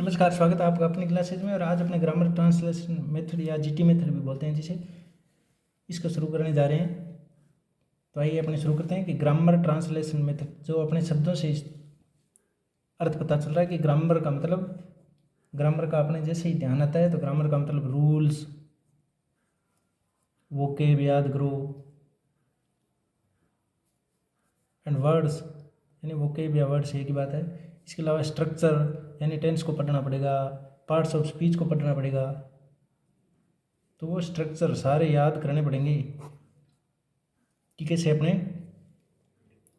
नमस्कार, स्वागत है आपका अपनी क्लासेज में। और आज अपने ग्रामर ट्रांसलेशन मेथड या जीटी मेथड भी बोलते हैं जिसे, इसको शुरू करने जा रहे हैं। तो आइए अपने शुरू करते हैं कि ग्रामर ट्रांसलेशन मेथड, जो अपने शब्दों से अर्थ पता चल रहा है कि ग्रामर का मतलब, ग्रामर का अपने जैसे ही ध्यान आता है तो ग्रामर का मतलब रूल्स, वोकेब याद करो, एंड वर्ड्स, यानी वोकेब या वर्ड्स एक ही बात है। इसके अलावा स्ट्रक्चर यानी टेंस को पढ़ना पड़ेगा, पार्ट्स ऑफ स्पीच को पढ़ना पड़ेगा। तो वो स्ट्रक्चर सारे याद करने पड़ेंगे कि कैसे अपने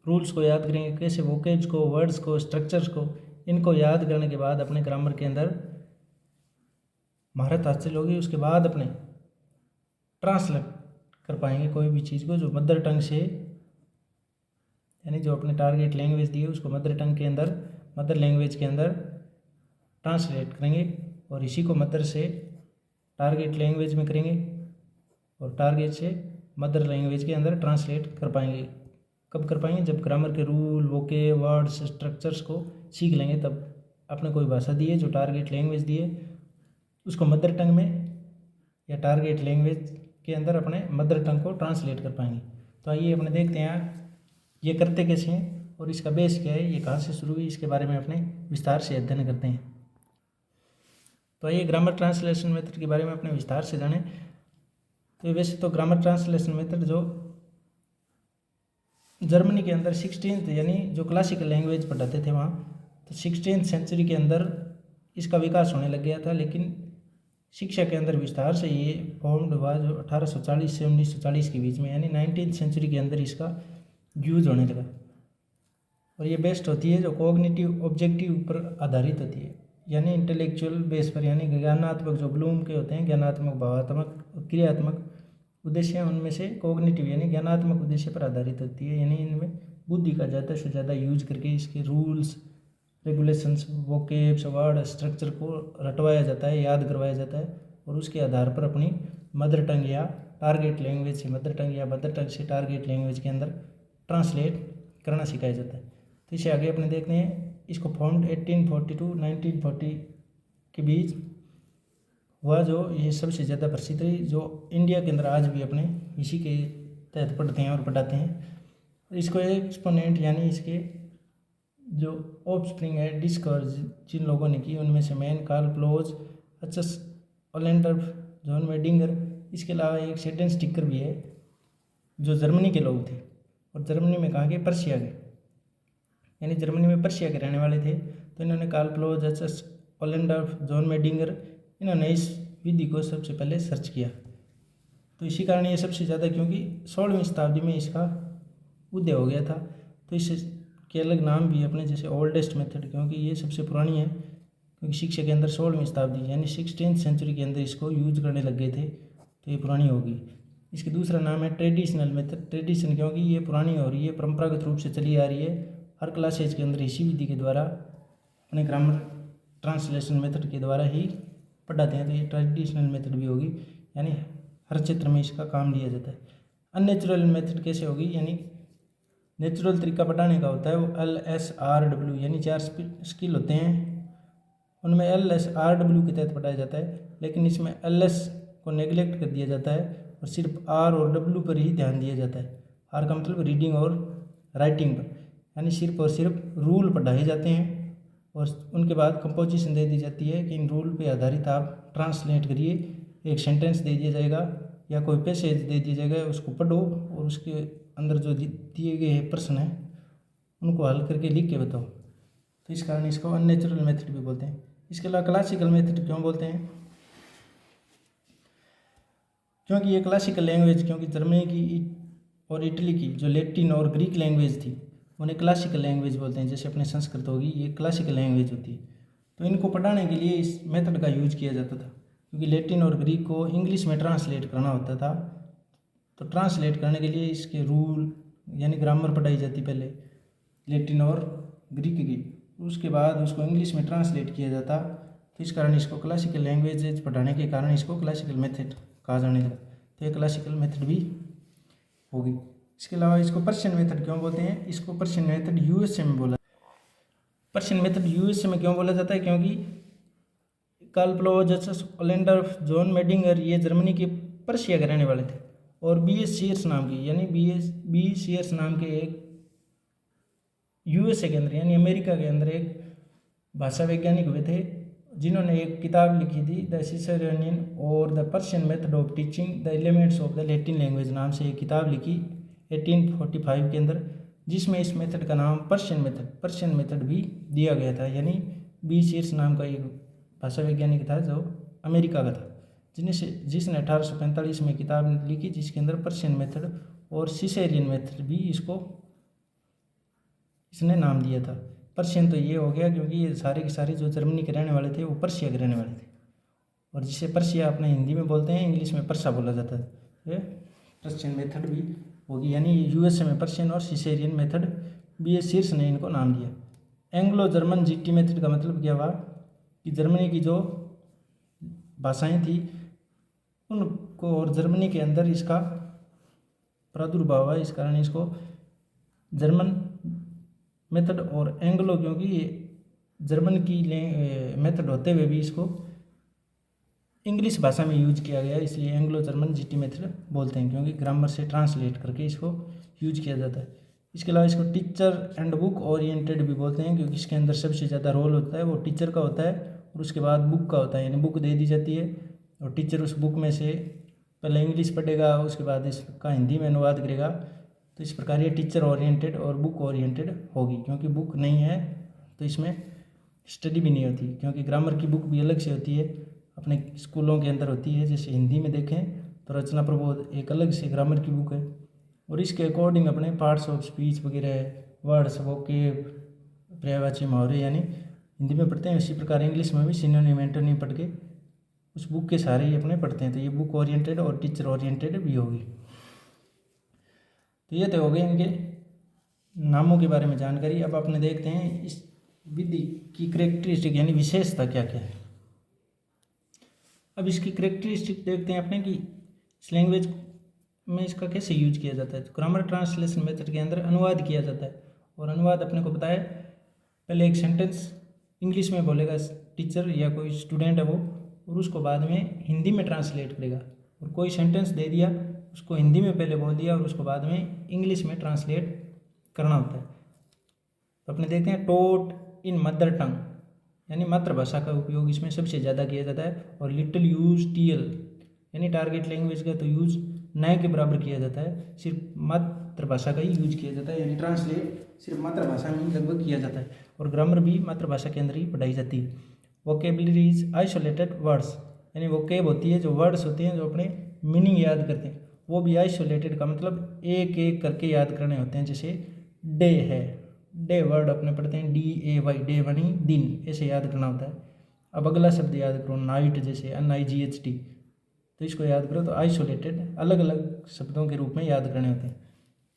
रूल्स को याद करेंगे, कैसे वोकेब्स को, वर्ड्स को, स्ट्रक्चर्स को, इनको याद करने के बाद अपने ग्रामर के अंदर महारत हासिल होगी। उसके बाद अपने ट्रांसलेट कर पाएंगे कोई भी चीज़ को, जो मदर टंग से, यानी जो अपने टारगेट लैंग्वेज दी है उसको मदर टंग के अंदर, मदर लैंग्वेज के अंदर ट्रांसलेट करेंगे। और इसी को मदर से टारगेट लैंग्वेज में करेंगे और टारगेट से मदर लैंग्वेज के अंदर ट्रांसलेट कर पाएंगे। कब कर पाएंगे? जब ग्रामर के रूल, वोके, वर्ड्स, स्ट्रक्चर्स को सीख लेंगे। तब आपने कोई भाषा दी है, जो टारगेट लैंग्वेज दी है, उसको मदर टंग में या टारगेट लैंग्वेज के अंदर अपने मदर टंग को ट्रांसलेट कर पाएंगे। तो आइए अपने देखते हैं ये करते कैसे हैं और इसका बेस क्या है, ये कहाँ से शुरू हुई, इसके बारे में अपने विस्तार से अध्ययन करते हैं। तो आइए ग्रामर ट्रांसलेशन मेथड के बारे में अपने विस्तार से जानें। तो वैसे तो ग्रामर ट्रांसलेशन मेथड जो जर्मनी के अंदर 16th यानी जो क्लासिकल लैंग्वेज पढ़ाते थे वहाँ, तो 16th सेंचुरी के अंदर इसका विकास होने लग गया था। लेकिन शिक्षा के अंदर विस्तार से ये फॉर्म्ड हुआ जो 1840 से 1940 के बीच में, यानी 19th सेंचुरी के अंदर इसका यूज होने लगा। और ये बेस्ड होती है जो कॉग्निटिव ऑब्जेक्टिव पर आधारित होती है, यानी इंटेलेक्चुअल बेस पर, यानी ज्ञानात्मक जो ब्लूम के होते हैं, ज्ञानात्मक, भावात्मक, क्रियात्मक उद्देश्य हैं, उनमें से कॉग्निटिव यानी ज्ञानात्मक उद्देश्य पर आधारित होती है। यानी इनमें बुद्धि का ज़्यादा से ज़्यादा यूज करके इसके rules, regulations, vocabs, word, structure को रटवाया जाता है, याद करवाया जाता है। और उसके आधार पर अपनी मदर टंग या टारगेट लैंग्वेज से मदर टंग या मदर टंग से टारगेट लैंग्वेज के अंदर ट्रांसलेट करना सिखाया जाता है। तो इसे आगे अपने देखते हैं। इसको फॉर्म्ड 1842 1940 के बीच हुआ, जो ये सबसे ज़्यादा प्रसिद्ध है, जो इंडिया के अंदर आज भी अपने इसी के तहत पढ़ते हैं और पढ़ाते हैं। इसको एक्सपोनेंट यानी इसके जो ऑफस्प्रिंग है, डिस्कवर जिन लोगों ने की, उनमें से मैन, कार्ल प्लोज, एचएस ओलेंडर्फ, जॉन वेडिंगर। इसके अलावा एक शेडन स्टिकर भी है जो जर्मनी के लोग थे, और जर्मनी में कहाँ के, पर्शिया के, यानी जर्मनी में पर्शिया के रहने वाले थे। तो इन्होंने कार्ल प्लोज, एचएस ओलेंडर्फ, जॉन वेडिंगर, इन्होंने इस विधि को सबसे पहले सर्च किया। तो इसी कारण ये सबसे ज़्यादा, क्योंकि 16वीं शताब्दी में इसका उदय हो गया था, तो इसके अलग नाम भी अपने, जैसे ओल्डेस्ट मेथड, क्योंकि ये सबसे पुरानी है, क्योंकि शिक्षा के अंदर 16वीं शताब्दी यानी 16th सेंचुरी के अंदर इसको यूज करने लग गए थे, तो ये पुरानी होगी। इसके दूसरा नाम है ट्रेडिशनल मेथड। ट्रेडिशन क्योंकि ये पुरानी हो रही है, परंपरागत रूप से चली आ रही है, हर क्लासेज के अंदर इसी विधि के द्वारा अपने ग्रामर ट्रांसलेशन मेथड के द्वारा ही पढ़ाते हैं। तो ये ट्रेडिशनल मेथड भी होगी, यानी हर क्षेत्र में इसका काम लिया जाता है। अननेचुरल मेथड कैसे होगी, यानी नेचुरल तरीका पढ़ाने का होता है वो LSRW, यानी 4 स्किल होते हैं, उनमें LSRW के तहत पढ़ाया जाता है। लेकिन इसमें LS को नेग्लेक्ट कर दिया जाता है और सिर्फ R और W पर ही ध्यान दिया जाता है। R का मतलब रीडिंग और राइटिंग पर, यानी सिर्फ और सिर्फ रूल पढ़ाए जाते हैं और उनके बाद कंपोजिशन दे दी जाती है कि इन रूल पे आधारित आप ट्रांसलेट करिए। एक सेंटेंस दे दिया जाएगा या कोई पैसेज दे दिया जाएगा, उसको पढ़ो और उसके अंदर जो दिए गए प्रश्न हैं उनको हल करके लिख के बताओ। तो इस कारण इसको अननेचुरल मेथड भी बोलते हैं। इसके अलावा क्लासिकल मेथड क्यों बोलते हैं? क्योंकि ये क्लासिकल लैंग्वेज, क्योंकि जर्मनी की और इटली की जो लैटिन और ग्रीक लैंग्वेज थी, उन्हें क्लासिकल लैंग्वेज बोलते हैं। जैसे अपने संस्कृत होगी, ये क्लासिकल लैंग्वेज होती है। तो इनको पढ़ाने के लिए इस मेथड का यूज किया जाता था, क्योंकि लैटिन और ग्रीक को इंग्लिश में ट्रांसलेट करना होता था। तो ट्रांसलेट करने के लिए इसके रूल यानी ग्रामर पढ़ाई जाती पहले लैटिन और ग्रीक की, उसके बाद उसको इंग्लिश में ट्रांसलेट किया जाता। तो इस कारण इसको क्लासिकल लैंग्वेजेज पढ़ाने के कारण इसको क्लासिकल मेथड कहा जाने लगा। तो ये क्लासिकल मेथड भी होगी। इसके अलावा इसको पर्शियन मेथड क्यों बोलते हैं? इसको पर्शियन मेथड यूएसए में बोला। पर्शियन मेथड यूएसए में क्यों बोला जाता है? क्योंकि कार्ल प्लोवजस, ओलेंडर्फ, जॉन मेडिंगर, ये जर्मनी के पर्शिया के रहने वाले थे। और B.S. शीयर्स नाम की यानी बी शीयर्स नाम के एक USA के अंदर यानी अमेरिका के अंदर एक भाषा वैज्ञानिक हुए थे, जिन्होंने एक किताब लिखी थी द सिसरेनियन और the Persian method of teaching the elements of the Latin language नाम से एक किताब लिखी 1845 के अंदर, जिसमें इस मेथड का नाम पर्शियन मेथड भी दिया गया था। यानी B. शीयर्स नाम का एक भाषा वैज्ञानिक था जो अमेरिका का था, जिसने 1845 में किताब लिखी जिसके अंदर पर्शियन मेथड और सिसेरियन मेथड भी इसने नाम दिया था। पर्शियन तो ये हो गया क्योंकि ये सारे के सारे जो जर्मनी के रहने वाले थे वो पर्शिया के रहने वाले थे, और जिसे पर्शिया अपने हिंदी में बोलते हैं, इंग्लिश में पर्सा बोला जाता है। ये पर्शियन मेथड भी होगी, यानी USA में पर्शियन और सिसेरियन मेथड B.S. शीयर्स ने इनको नाम दिया। एंग्लो जर्मन GT मेथड का मतलब क्या हुआ कि जर्मनी की जो भाषाएं थी उनको, और जर्मनी के अंदर इसका प्रादुर्भाव हुआ, इस कारण इसको जर्मन मेथड और एंग्लो, क्योंकि ये जर्मन की मेथड होते हुए भी इसको इंग्लिश भाषा में यूज किया गया, इसलिए एंग्लो जर्मन GT मेथड बोलते हैं, क्योंकि ग्रामर से ट्रांसलेट करके इसको यूज किया जाता है। इसके अलावा इसको टीचर एंड बुक ओरिएंटेड भी बोलते हैं, क्योंकि इसके अंदर सबसे ज़्यादा रोल होता है वो टीचर का होता है और उसके बाद बुक का होता है। यानी बुक दे दी जाती है और टीचर उस बुक में से पहले इंग्लिश पढ़ेगा, उसके बाद इसका हिंदी में अनुवाद करेगा। तो इस प्रकार ये टीचर ओरिएंटेड और बुक ओरिएंटेड होगी, क्योंकि बुक नहीं है तो इसमें स्टडी भी नहीं होती, क्योंकि ग्रामर की बुक भी अलग से होती है, अपने स्कूलों के अंदर होती है। जैसे हिंदी में देखें तो रचना प्रबोध एक अलग से ग्रामर की बुक है, और इसके अकॉर्डिंग अपने पार्ट्स ऑफ स्पीच वगैरह, वर्ड्स, वोकेब, पर्यायवाची मुहावरे यानी हिंदी में पढ़ते हैं, उसी प्रकार इंग्लिश में भी सिनोनिम एंटोनिम पढ़ के उस बुक के सारे ही अपने पढ़ते हैं। तो ये बुक ओरिएंटेड और टीचर ओरिएंटेड भी होगी। तो ये तो हो गए इनके नामों के बारे में जानकारी। अब अपने देखते हैं इस विधि की करेक्टरिस्टिक यानी विशेषता क्या क्या है। अब इसकी करेक्टरिस्टिक देखते हैं अपने कि इस लैंग्वेज में इसका कैसे यूज किया जाता है। तो ग्रामर ट्रांसलेशन मेथड के अंदर अनुवाद किया जाता है, और अनुवाद अपने को पता है पहले एक सेंटेंस इंग्लिश में बोलेगा टीचर या कोई स्टूडेंट है वो, और उसको बाद में हिंदी में ट्रांसलेट करेगा, और कोई सेंटेंस दे दिया उसको हिंदी में पहले बोल दिया और उसको बाद में इंग्लिश में ट्रांसलेट करना होता है। तो अपने देखते हैं टोट इन मदर टंग यानी मातृभाषा का उपयोग इसमें सबसे ज़्यादा किया जाता है, और लिटिल यूज TL यानी टारगेट लैंग्वेज का तो यूज न के बराबर किया जाता है, सिर्फ मातृभाषा का ही यूज किया जाता है, यानी ट्रांसलेट सिर्फ मातृभाषा में लगभग किया जाता है। और ग्रामर भी मातृभाषा के अंदर ही पढ़ाई जाती है। वोकेबलरी इज आइसोलेटेड वर्ड्स यानी वोकेब होती है, जो वर्ड्स होते हैं जो अपने मीनिंग याद करते हैं, वो भी आइसोलेटेड का मतलब एक एक करके याद करने होते हैं। जैसे डे है, डे वर्ड अपने पढ़ते हैं DAY, डे बनी दिन, ऐसे याद करना होता है। अब अगला शब्द याद करो नाइट, जैसे NIGHT, तो इसको याद करो। तो आइसोलेटेड अलग अलग शब्दों के रूप में याद करने होते हैं।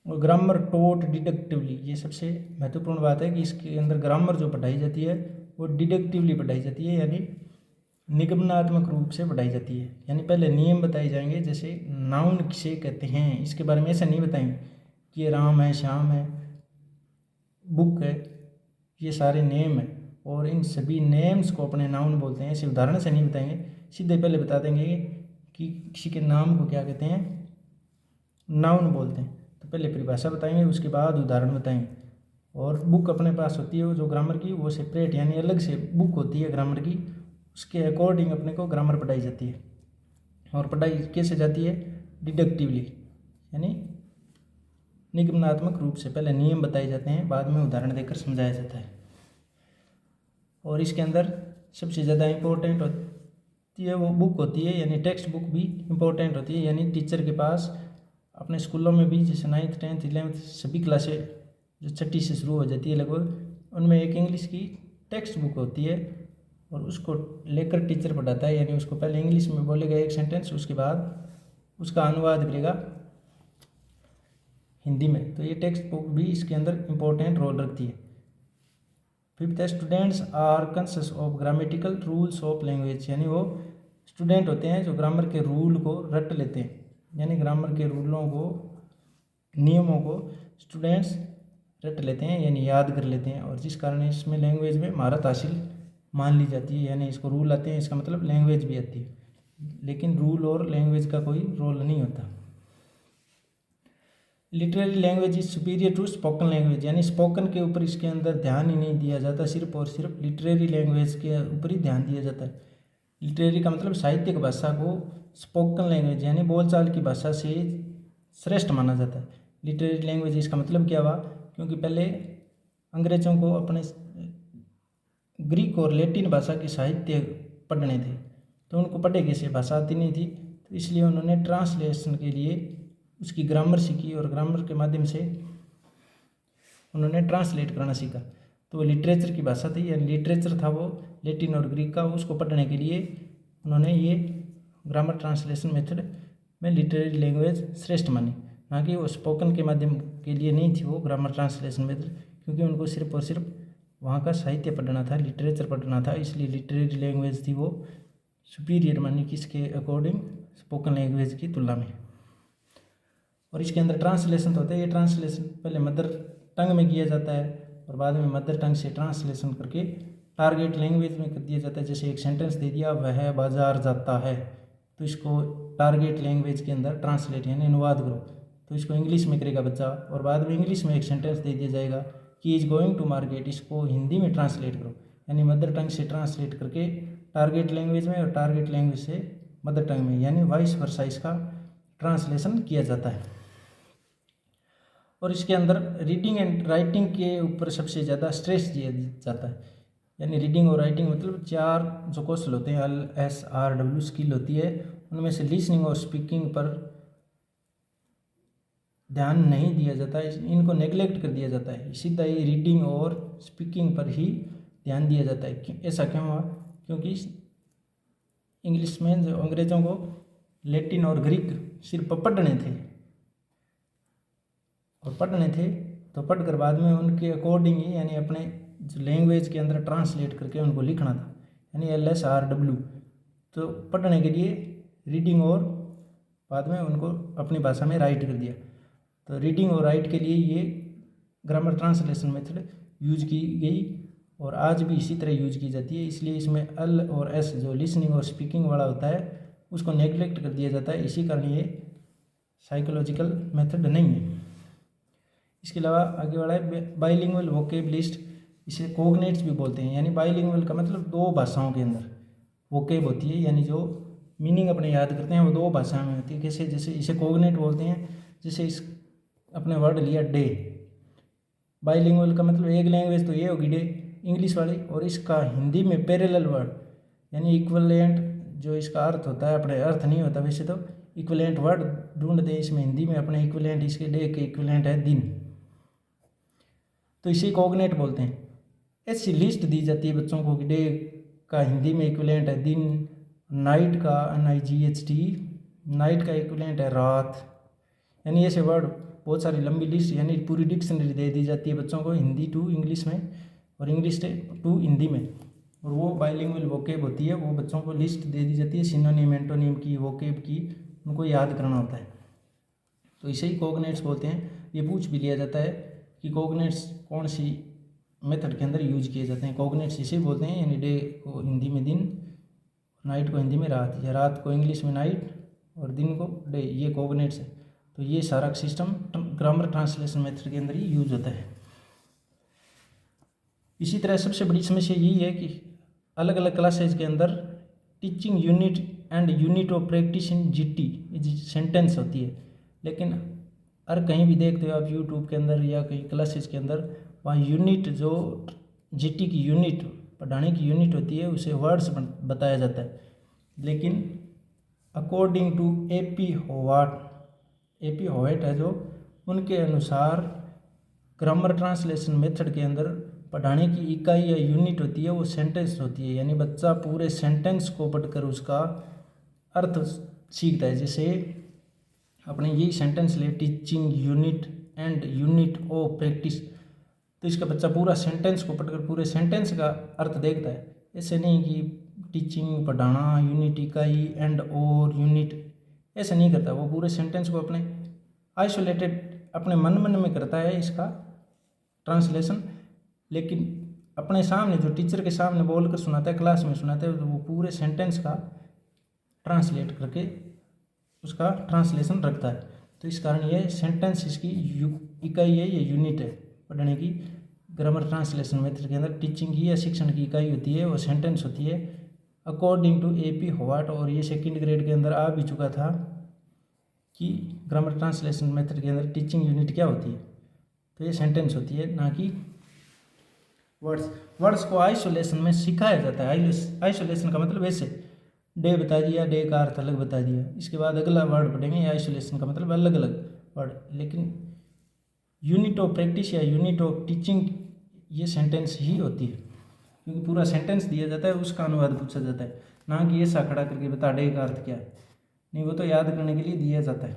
और ग्रामर टोट डिडक्टिवली, ये सबसे महत्वपूर्ण बात है कि इसके अंदर ग्रामर जो पढ़ाई जाती है वो डिडक्टिवली पढ़ाई जाती है, यानी निगमनात्मक रूप से पढ़ाई जाती है। यानी पहले नियम बताए जाएंगे, जैसे नाउन किसे कहते हैं, इसके बारे में ऐसा नहीं बताएंगे कि ये राम है, श्याम है, बुक है, ये सारे नेम है, और इन सभी नेम्स को अपने नाउन बोलते हैं। ऐसे उदाहरण से नहीं बताएंगे, सीधे पहले बता देंगे कि किसी के नाम को क्या कहते हैं, नाउन बोलते हैं। तो पहले परिभाषा बताएंगे, उसके बाद उदाहरण बताएंगे। और बुक अपने पास होती है वो जो ग्रामर की, वो सेपरेट यानी अलग से बुक होती है ग्रामर की, उसके अकॉर्डिंग अपने को ग्रामर पढ़ाई जाती है। और पढ़ाई कैसे जाती है, डिडक्टिवली यानी निगमनात्मक रूप से, पहले नियम बताए जाते हैं, बाद में उदाहरण देकर समझाया जाता है। और इसके अंदर सबसे ज़्यादा इम्पोर्टेंट होती है वो बुक होती है, यानी टेक्स्ट बुक भी इम्पोर्टेंट होती है। यानी टीचर के पास अपने स्कूलों में भी, जैसे 9th 10th 11th सभी क्लासें जो 6ठी से शुरू हो जाती है लगभग, उनमें एक इंग्लिश की टेक्स्ट बुक होती है, और उसको लेकर टीचर पढ़ाता है। यानी उसको पहले इंग्लिश में बोलेगा एक सेंटेंस, उसके बाद उसका अनुवाद करेगा हिंदी में। तो ये टेक्स्ट बुक भी इसके अंदर इम्पोर्टेंट रोल रखती है। 5th students are conscious of grammatical rules of language, यानी वो स्टूडेंट होते हैं जो ग्रामर के रूल को रट लेते हैं, यानी ग्रामर के रूलों को, नियमों को स्टूडेंट्स रट लेते हैं यानी याद कर लेते हैं, और जिस कारण इसमें लैंग्वेज में महारत हासिल मान ली जाती है, यानी इसको रूल आते हैं, इसका मतलब लैंग्वेज भी आती है, लेकिन रूल और लैंग्वेज का कोई रोल नहीं होता। Literary language is superior to spoken language, यानी स्पोकन के ऊपर इसके अंदर ध्यान ही नहीं दिया जाता, सिर्फ और सिर्फ लिटरेरी लैंग्वेज के ऊपर ही ध्यान दिया जाता है। लिटरेरी का मतलब साहित्यिक भाषा को स्पोकन लैंग्वेज यानी बोलचाल की भाषा से श्रेष्ठ माना जाता है। लिटरेरी लैंग्वेज इसका मतलब क्या हुआ, क्योंकि पहले अंग्रेज़ों को अपने ग्रीक और लैटिन भाषा के साहित्य पढ़ने थे, तो उनको पढ़े कैसे, भाषा आती नहीं थी, तो इसलिए उन्होंने ट्रांसलेशन के लिए उसकी ग्रामर सीखी और ग्रामर के माध्यम से उन्होंने ट्रांसलेट करना सीखा। तो वो लिटरेचर की भाषा थी, यानी लिटरेचर था वो लैटिन और ग्रीक का, उसको पढ़ने के लिए उन्होंने ये ग्रामर ट्रांसलेशन मेथड में लिटरेरी लैंग्वेज श्रेष्ठ मानी, ना कि वो स्पोकन के माध्यम के लिए नहीं थी वो ग्रामर ट्रांसलेशन मेथड, क्योंकि उनको सिर्फ और सिर्फ वहाँ का साहित्य पढ़ना था, लिटरेचर पढ़ना था, इसलिए लिटरेरी लैंग्वेज थी वो सुपीरियर मानी किसके अकॉर्डिंग, स्पोकन लैंग्वेज की तुलना में। और इसके अंदर ट्रांसलेशन तो होता है, ये ट्रांसलेशन पहले मदर टंग में किया जाता है और बाद में मदर टंग से ट्रांसलेशन करके टारगेट लैंग्वेज में कर दिया जाता है। जैसे एक सेंटेंस दे दिया, वह बाजार जाता है, तो इसको टारगेट लैंग्वेज के अंदर ट्रांसलेट यानी अनुवाद करो, तो इसको इंग्लिश में करेगा बच्चा, और बाद में इंग्लिश में एक सेंटेंस दे दिया जाएगा कि इज गोइंग टू मार्केट, इसको हिंदी में ट्रांसलेट करो, यानी मदर टंग से ट्रांसलेट करके टारगेट लैंग्वेज में और टारगेट लैंग्वेज से मदर टंग में, यानी वाइस वर्सा इसका ट्रांसलेशन किया जाता है। और इसके अंदर रीडिंग एंड राइटिंग के ऊपर सबसे ज़्यादा स्ट्रेस दिया जाता है, यानी रीडिंग और राइटिंग मतलब 4 जो कौशल होते हैं, LSRW स्किल होती है, उनमें से लिसनिंग और स्पीकिंग पर ध्यान नहीं दिया जाता है, इनको नेग्लेक्ट कर दिया जाता है, सीधा ही रीडिंग और स्पीकिंग पर ही ध्यान दिया जाता है। ऐसा क्यों हुआ, क्योंकि इंग्लिश में जो अंग्रेज़ों को लैटिन और ग्रीक सिर्फ पढ़ने थे तो पढ़कर बाद में उनके अकॉर्डिंग ही यानी अपने जो लैंग्वेज के अंदर ट्रांसलेट करके उनको लिखना था, यानी LSRW। तो पढ़ने के लिए रीडिंग और बाद में उनको अपनी भाषा में राइट कर दिया, तो रीडिंग और राइट के लिए ये ग्रामर ट्रांसलेशन मेथड यूज की गई और आज भी इसी तरह यूज की जाती है। इसलिए इसमें L और S जो लिसनिंग और स्पीकिंग वाला होता है उसको नेग्लेक्ट कर दिया जाता है, इसी कारण ये साइकोलॉजिकल मेथड नहीं है। इसके अलावा आगे वाला है बाइलिंगुअल वोकेब लिस्ट, इसे कोग्नेट्स भी बोलते हैं, यानी बाइलिंगुअल का मतलब 2 भाषाओं के अंदर वोकेब होती है, यानी जो मीनिंग अपने याद करते हैं वो 2 भाषा में होती है। कैसे, जैसे इसे कोग्नेट बोलते हैं, जैसे इस अपने वर्ड लिया डे, बाइलिंगुअल का मतलब एक लैंग्वेज तो ये होगी डे इंग्लिश वाली, और इसका हिंदी में पैरेलल वर्ड यानी इक्विवेलेंट, जो इसका अर्थ होता है, अपने अर्थ नहीं होता वैसे तो, इक्विवेलेंट वर्ड ढूंढ दें इसमें हिंदी में अपने इक्विवेलेंट, इसके डे के इक्विवेलेंट है दिन, तो इसे कोग्नेट बोलते हैं। ऐसी लिस्ट दी जाती है बच्चों को कि डे का हिंदी में इक्विवेलेंट है दिन, नाइट का NIGHT नाइट का इक्विवेलेंट है रात, यानी ऐसे वर्ड बहुत सारी लंबी लिस्ट, यानी पूरी डिक्शनरी दे दी जाती है बच्चों को हिंदी टू इंग्लिश में और इंग्लिश टू हिंदी में, और वो बाइलिंगुअल वोकेब होती है, वो बच्चों को लिस्ट दे दी जाती है सिनोनिम एंटोनिम की, वोकेब की, उनको याद करना होता है, तो इसे ही कोग्नेट्स बोलते हैं। ये पूछ भी लिया जाता है कि कोग्नेट्स कौन सी मेथड के अंदर यूज किए जाते हैं। कोग्नेट्स इसे बोलते हैं, यानी डे को हिंदी में दिन, नाइट को हिंदी में रात, या रात को इंग्लिश में नाइट और दिन को डे, ये कोग्नेट्स है। तो ये सारा सिस्टम ग्रामर ट्रांसलेशन मेथड के अंदर ही यूज होता है। इसी तरह सबसे बड़ी समस्या यही है कि अलग अलग क्लासेज के अंदर teaching unit and unit of practice in GT sentence होती है, लेकिन हर कहीं भी देखते हो आप यूट्यूब के अंदर या कहीं क्लासेस के अंदर, वहाँ यूनिट जो GT की यूनिट पढ़ाने की यूनिट होती है उसे वर्ड्स बताया जाता है, लेकिन अकॉर्डिंग टू AP होवाइट है जो, उनके अनुसार ग्रामर ट्रांसलेशन मेथड के अंदर पढ़ाने की इकाई या यूनिट होती है वो सेंटेंस होती है, यानी बच्चा पूरे सेंटेंस को पढ़कर उसका अर्थ सीखता है। जैसे अपने यही सेंटेंस ले, teaching unit and unit of practice, तो इसका बच्चा पूरा सेंटेंस को पढ़कर पूरे सेंटेंस का अर्थ देखता है। ऐसे नहीं कि टीचिंग पढ़ाना, यूनिट इकाई एंड और यूनिट, ऐसा नहीं करता, वो पूरे सेंटेंस को अपने आइसोलेटेड अपने मन में करता है इसका ट्रांसलेशन, लेकिन अपने सामने जो टीचर के सामने बोल कर सुनाता है, क्लास में सुनाता है, तो वो पूरे सेंटेंस का ट्रांसलेट करके उसका ट्रांसलेशन रखता है। तो इस कारण ये सेंटेंस इसकी इकाई है, ये यूनिट है पढ़ने की। ग्रामर ट्रांसलेशन मेथड के अंदर टीचिंग की या शिक्षण की इकाई होती है, वो सेंटेंस होती है अकॉर्डिंग टू AP होवाट। और ये सेकंड ग्रेड के अंदर आ भी चुका था कि ग्रामर ट्रांसलेशन मेथड के अंदर टीचिंग यूनिट क्या होती है, तो ये सेंटेंस होती है, ना कि वर्ड्स। वर्ड्स को आइसोलेशन में सिखाया जाता है। आइसोलेशन का मतलब ऐसे डे बता दिया, डे का अर्थ अलग बता दिया, इसके बाद अगला वर्ड पढ़ेंगे, आइसोलेशन का मतलब अलग अलग वर्ड। लेकिन यूनिट ऑफ प्रैक्टिस या यूनिट ऑफ टीचिंग ये सेंटेंस ही होती है, क्योंकि पूरा सेंटेंस दिया जाता है, उसका अनुवाद पूछा जाता है, ना कि ऐसा खड़ा करके बता डे का अर्थ क्या है। नहीं, वो तो याद करने के लिए दिया जाता है।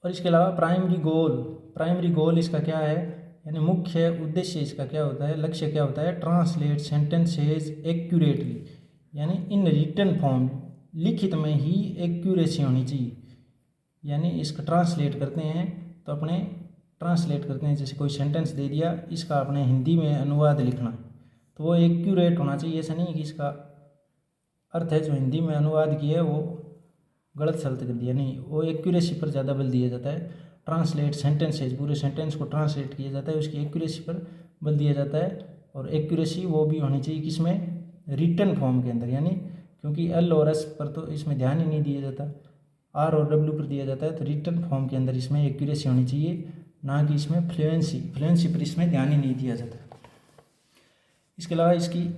और इसके अलावा प्राइमरी गोल इसका क्या है, यानी मुख्य उद्देश्य इसका क्या होता है, लक्ष्य क्या होता है, ट्रांसलेट सेंटेंसेज एक्यूरेटली, यानी इन रिटन फॉर्म, लिखित में ही एक्यूरेसी होनी चाहिए। यानी इसका ट्रांसलेट करते हैं तो अपने ट्रांसलेट करते हैं, जैसे कोई सेंटेंस दे दिया, इसका अपने हिंदी में अनुवाद लिखना, तो वो एक्यूरेट होना चाहिए। ऐसा नहीं कि इसका अर्थ है जो हिंदी में अनुवाद किया है वो गलत शब्द कर दिया, नहीं, वो एक्यूरेसी पर ज़्यादा बल दिया जाता है। ट्रांसलेट सेंटेंसेज, पूरे सेंटेंस को ट्रांसलेट किया जाता है, उसकी एक्यूरेसी पर बल दिया जाता है। और एक्यूरेसी वो भी होनी चाहिए किसमें, रिटन फॉर्म के अंदर, यानी क्योंकि L और S पर तो इसमें ध्यान ही नहीं दिया जाता, R और W पर दिया जाता है, तो रिटन फॉर्म के अंदर इसमें एक्यूरेसी होनी चाहिए, ना कि इसमें फ्लुएंसी पर इसमें ध्यान ही नहीं दिया जाता। इसके अलावा इसकी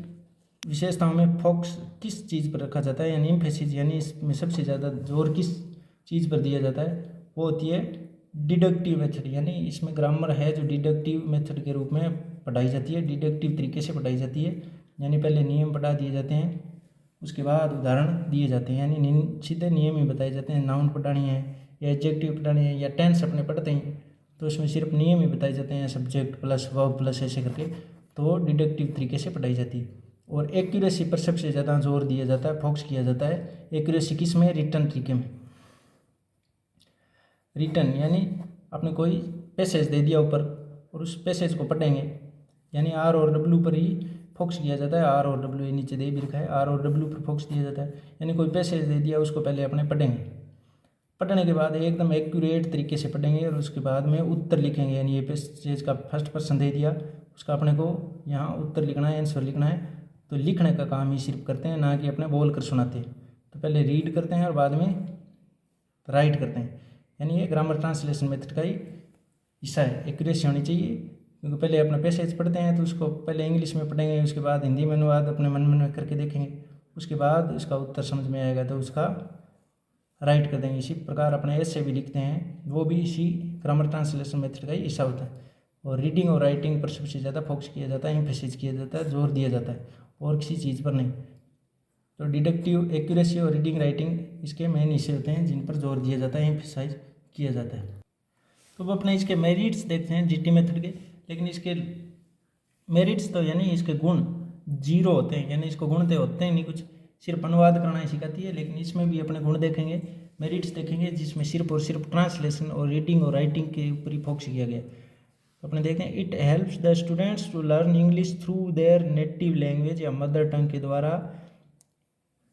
विशेषताओं में फोकस किस चीज़ पर रखा जाता है, यानी एम्फेसिस, यानी इसमें सबसे ज़्यादा जोर किस चीज़ पर दिया जाता है, वो होती है डिडक्टिव मेथड। यानी इसमें ग्रामर है जो डिडक्टिव मेथड के रूप में पढ़ाई जाती है, डिडक्टिव तरीके से पढ़ाई जाती है। यानी पहले नियम पढ़ा दिए जाते हैं, उसके बाद उदाहरण दिए जाते हैं, यानी सीधे नियम ही बताए जाते हैं। नाउन पढ़ानी है या एडजेक्टिव पढ़ानी है या टेंस अपने पढ़ते हैं तो उसमें सिर्फ नियम ही बताए जाते हैं, सब्जेक्ट प्लस वर्ब प्लस ऐसे करके, तो वो डिडक्टिव तरीके से पढ़ाई जाती है। और एक्यूरेसी पर सबसे ज़्यादा जोर दिया जाता है, फोकस किया जाता है। एक्यूरेसी किस में, रिटन तरीके में। रिटन यानी आपने कोई पैसेज दे दिया ऊपर और उस पैसेज को पढ़ेंगे, यानी R और W पर ही फोकस किया जाता है। R और W नीचे दे भी रखा है, R और W पर फोकस किया जाता है। यानी कोई पैसेज दे दिया, उसको पहले अपने पढ़ेंगे, पढ़ने के बाद एकदम एक्यूरेट तरीके से पढ़ेंगे और उसके बाद में उत्तर लिखेंगे। यानी ये पैसेज का फर्स्ट पर्सन दे दिया, उसका अपने को यहाँ उत्तर लिखना है, आंसर लिखना है। तो लिखने का काम ही सिर्फ करते हैं, ना कि अपने बोल कर सुनाते हैं। तो पहले रीड करते हैं और बाद में राइट करते हैं। यानी ये ग्रामर ट्रांसलेशन मेथड का ही हिस्सा है। एक्यूरेसी होनी चाहिए, क्योंकि पहले अपना पैसेज पढ़ते हैं तो उसको पहले इंग्लिश में पढ़ेंगे, उसके बाद हिंदी में अनुवाद अपने मन में करके देखेंगे, उसके बाद उसका उत्तर समझ में आएगा तो उसका राइट कर देंगे। इसी प्रकार अपने ऐसे भी लिखते हैं, वो भी इसी ग्रामर ट्रांसलेशन मेथड का ही हिस्सा होता है। और रीडिंग और राइटिंग पर सबसे ज़्यादा फोकस किया जाता है, एम्फेसिस किया जाता है, जोर दिया जाता है, और किसी चीज़ पर नहीं। तो डिडक्टिव, एक्यूरेसी और रीडिंग राइटिंग इसके मेन हिस्से होते हैं जिन पर जोर दिया जाता है, एम्फेसाइज किया जाता है। तो वो अपने इसके मेरिट्स देखते हैं GT मेथड के। लेकिन इसके मेरिट्स तो यानी इसके गुण 0 होते हैं, यानी इसको गुण तो होते हैं नहीं कुछ, सिर्फ अनुवाद करना ही सिखाती है। लेकिन इसमें भी अपने गुण देखेंगे, मेरिट्स देखेंगे, जिसमें सिर्फ और सिर्फ ट्रांसलेशन और रीडिंग और राइटिंग के ऊपर ही फोकस किया गया। तो अपने देखें, it helps the students to learn English through their native language या मदर टंग के द्वारा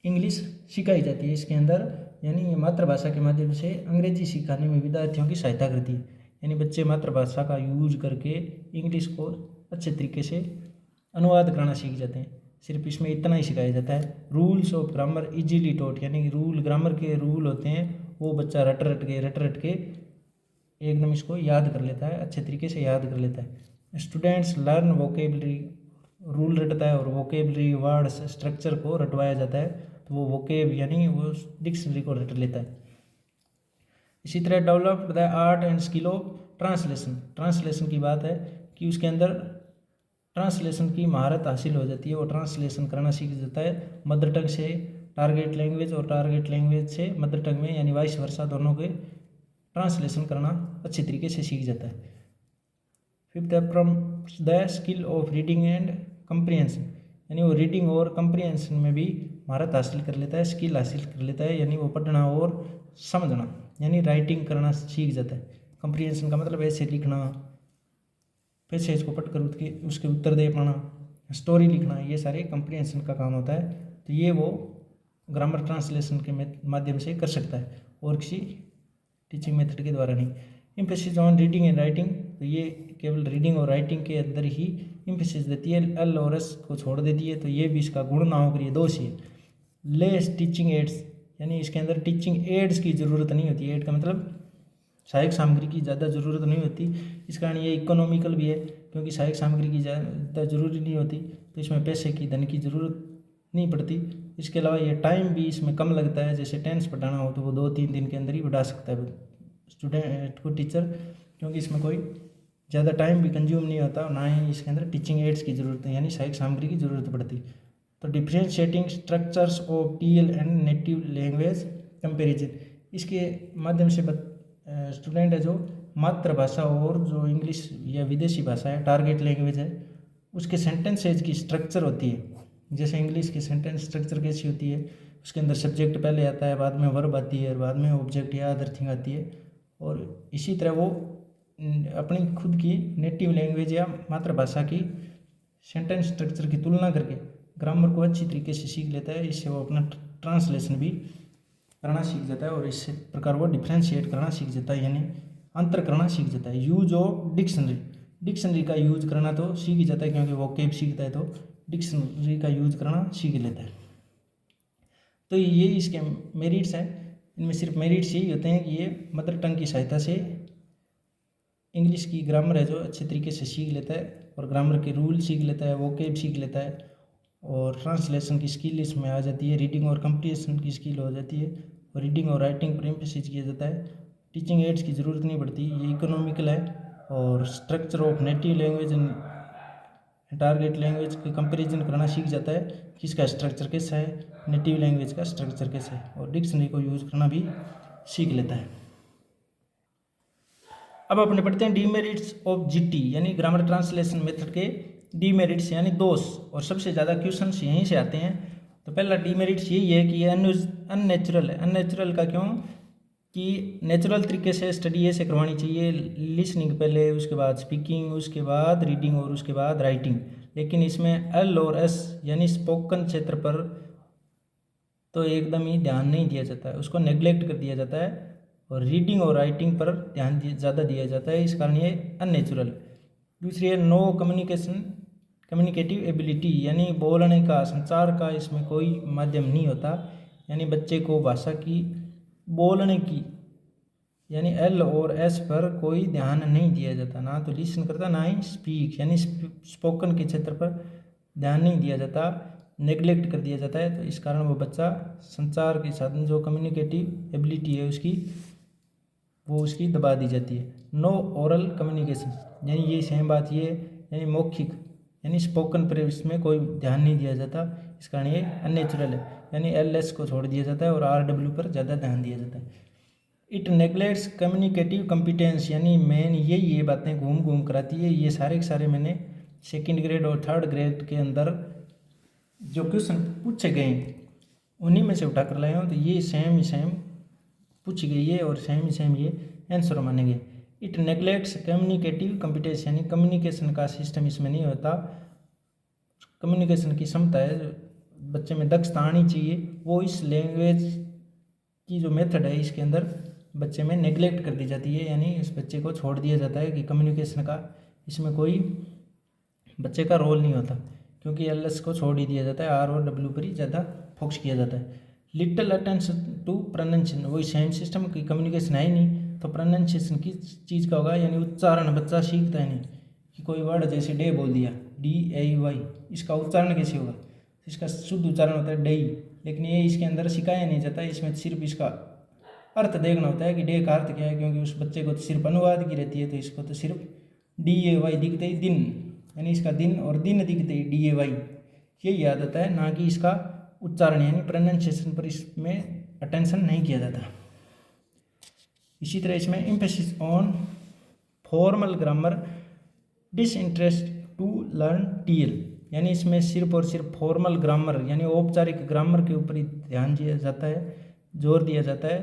इंग्लिश सिखाई जाती है इसके अंदर। यानी ये मातृभाषा के माध्यम से अंग्रेजी सिखाने में विद्यार्थियों की सहायता करती है। यानी बच्चे मातृभाषा का यूज करके इंग्लिश को अच्छे तरीके से अनुवाद करना सीख जाते हैं। सिर्फ इसमें इतना ही सिखाया जाता है। Rules of grammar easily taught, यानी रूल, ग्रामर के रूल होते हैं वो बच्चा रट रट के एकदम इसको याद कर लेता है, अच्छे तरीके से याद कर लेता है। स्टूडेंट्स लर्न वोकेबलरी, रूल रटता है और वोकेबलरी वर्ड्स स्ट्रक्चर को रटवाया जाता है, तो वो वोकेब यानी वो डिक्शनरी को रट लेता है। इसी तरह developed the art and skill of translation, translation की बात है कि उसके अंदर ट्रांसलेशन की महारत हासिल हो जाती है, वो ट्रांसलेशन करना सीख जाता है मदर टंग से टारगेट लैंग्वेज और टारगेट लैंग्वेज से मदर टंग में, यानी वाइस वर्सा दोनों के ट्रांसलेशन करना अच्छी तरीके से सीख जाता है। फिफ्थ है from the skill of reading and comprehension, यानी वो रीडिंग और कंप्रिहेंशन में भी महारत हासिल कर लेता है, स्किल हासिल कर लेता है, यानी वो पढ़ना और समझना, यानी राइटिंग करना सीख जाता है। कंप्रिहेंशन का मतलब ऐसे लिखना, पैसेज को पढ़कर उसके उत्तर दे पाना, स्टोरी लिखना, ये सारे कंप्रीहेंशन का काम होता है। तो ये वो ग्रामर ट्रांसलेशन के माध्यम से कर सकता है और किसी टीचिंग मेथड के द्वारा नहीं। Emphasis on reading and writing, तो ये केवल रीडिंग और राइटिंग के अंदर ही एम्फेसिस देती है, एल और एस को छोड़ देती है, तो ये भी इसका गुण ना होकर ये दोष है। लेस टीचिंग एड्स, यानी इसके अंदर टीचिंग एड्स की ज़रूरत नहीं होती है। एड का मतलब सहायक सामग्री की ज़्यादा ज़रूरत नहीं होती। इस कारण ये इकोनॉमिकल भी है, क्योंकि सहायक सामग्री की ज़्यादा ज़रूरी नहीं होती, तो इसमें पैसे की, धन की ज़रूरत नहीं पड़ती। इसके अलावा ये टाइम भी इसमें कम लगता है। जैसे टेंस पढ़ाना हो तो वो 2-3 दिन के अंदर ही पढ़ा सकता है स्टूडेंट को टीचर, क्योंकि इसमें कोई ज़्यादा टाइम भी कंज्यूम नहीं होता, ना ही इसके अंदर टीचिंग एड्स की ज़रूरत है, यानी सहायक सामग्री की ज़रूरत पड़ती। तो differentiating structures of TL and native language comparison, इसके माध्यम से स्टूडेंट है जो मातृभाषा और जो इंग्लिश या विदेशी भाषा है, टारगेट लैंग्वेज है, उसके सेंटेंसेज की स्ट्रक्चर होती है। जैसे इंग्लिश की सेंटेंस स्ट्रक्चर कैसी होती है, उसके अंदर सब्जेक्ट पहले आता है, बाद में वर्ब आती है, और बाद में ऑब्जेक्ट या अदर थिंग आती है। और इसी तरह वो अपनी खुद की नेटिव लैंग्वेज या मातृभाषा की सेंटेंस स्ट्रक्चर की तुलना करके ग्रामर को अच्छी तरीके से सीख लेता है। इससे वो अपना ट्रांसलेशन भी करना सीख जाता है और इस प्रकार वो डिफ्रेंशिएट करना सीख जाता है, यानी अंतर करना सीख जाता है। यूज ऑफ डिक्शनरी का यूज करना तो सीख ही जाता है, क्योंकि वो केब सीखता है तो डिक्शनरी का यूज करना सीख लेता है। तो ये इसके मेरिट्स हैं। इनमें सिर्फ मेरिट्स यही होते हैं कि ये मदर टंग की सहायता से इंग्लिश की ग्रामर है जो अच्छे तरीके से सीख लेता है, और ग्रामर के रूल सीख लेता है, वोकेब सीख लेता है, और ट्रांसलेशन की स्किल इसमें आ जाती है, रीडिंग और कंप्रीहेंशन की स्किल हो जाती है, और रीडिंग और राइटिंग पर एम्फेसिस किया जाता है। टीचिंग एड्स की ज़रूरत नहीं पड़ती, ये इकोनॉमिकल है। और structure of native language and target language के कंपैरिजन करना सीख जाता है कि इसका स्ट्रक्चर कैसा है, नेटिव लैंग्वेज का स्ट्रक्चर कैसा है, और डिक्शनरी को यूज़ करना भी सीख लेता है। अब अपने पढ़ते हैं डीमेरिट्स ऑफ जीटी, यानी ग्रामर ट्रांसलेशन मेथड के डीमेरिट्स यानी दोष, और सबसे ज़्यादा क्वेश्चंस यहीं से आते हैं। तो पहला डीमेरिट्स यही है कि ये अननेचुरल है। अननेचुरल का क्यों कि नेचुरल तरीके से स्टडी ऐसे करवानी चाहिए, लिसनिंग पहले, उसके बाद स्पीकिंग, उसके बाद रीडिंग और उसके बाद राइटिंग। लेकिन इसमें एल और एस यानी स्पोकन क्षेत्र पर तो एकदम ही ध्यान नहीं दिया जाता है, उसको नेग्लेक्ट कर दिया जाता है, और रीडिंग और राइटिंग पर ध्यान ज़्यादा दिया जाता है। इस कारण ये अननेचुरल। दूसरी है नो कम्युनिकेटिव एबिलिटी, यानी बोलने का, संचार का इसमें कोई माध्यम नहीं होता, यानी बच्चे को भाषा की, बोलने की, यानी एल और एस पर कोई ध्यान नहीं दिया जाता, ना तो लिसन करता ना ही स्पीक, यानी स्पोकन के क्षेत्र पर ध्यान नहीं दिया जाता, नेग्लेक्ट कर दिया जाता है। तो इस कारण वो बच्चा संचार के साधन जो कम्युनिकेटिव एबिलिटी है उसकी, वो उसकी दबा दी जाती है। नो ओरल कम्युनिकेशन, यानी ये सेम बात ये, यानी मौखिक यानी स्पोकन पर इसमें कोई ध्यान नहीं दिया जाता, इस कारण ये अननेचुरल है, यानी एल एस को छोड़ दिया जाता है और आर डब्ल्यू पर ज़्यादा ध्यान दिया जाता है। इट नेग्लेक्ट्स कम्युनिकेटिव कॉम्पिटेंस, यानी मेन ये बातें घूम घूम कराती है। ये सारे के सारे मैंने सेकंड ग्रेड और थर्ड ग्रेड के अंदर जो क्वेश्चन पूछे गए उन्हीं में से उठा कर लाए हूँ, तो ये सेम ही सेम पूछी गई है और सेम ही सेम ये आंसर मानेंगे। इट नेग्लेक्ट्स कम्युनिकेटिव कॉम्पिटेंस, यानी कम्युनिकेशन का सिस्टम इसमें नहीं होता, कम्युनिकेशन की क्षमता है बच्चे में, दक्षता आनी चाहिए, वो इस लैंग्वेज की जो मेथड है इसके अंदर बच्चे में नेग्लेक्ट कर दी जाती है, यानी इस बच्चे को छोड़ दिया जाता है कि कम्युनिकेशन का इसमें कोई बच्चे का रोल नहीं होता, क्योंकि एल एस को छोड़ ही दिया जाता है, आर और डब्ल्यू पर ही ज़्यादा फोकस किया जाता है। लिटिल अटेंशन टू प्रोनाउंसिएशन, वही सेम सिस्टम की कम्युनिकेशन है ही नहीं, तो प्रोनाउंसिएशन की चीज़ का होगा, यानी उच्चारण बच्चा सीखता है नहीं, कि कोई वर्ड जैसे डे बोल दिया, DAY, इसका उच्चारण कैसे होगा, इसका शुद्ध उच्चारण होता है डे, लेकिन ये इसके अंदर सिखाया नहीं जाता, इसमें सिर्फ इसका अर्थ देखना होता है कि डे का अर्थ क्या है, क्योंकि उस बच्चे को तो सिर्फ अनुवाद की रहती है, तो इसको तो सिर्फ DAY दिखते ही दिन, यानी इसका दिन और दिन दिखते ही DAY, यही याद आता है, ना कि इसका उच्चारण यानी प्रोनाउंसिएशन पर इसमें अटेंशन नहीं किया जाता। इसी तरह इसमें emphasis on formal grammar, disinterest to learn TL, यानी इसमें सिर्फ और सिर्फ फॉर्मल ग्रामर यानी औपचारिक ग्रामर के ऊपर ही ध्यान दिया जाता है, जोर दिया जाता है,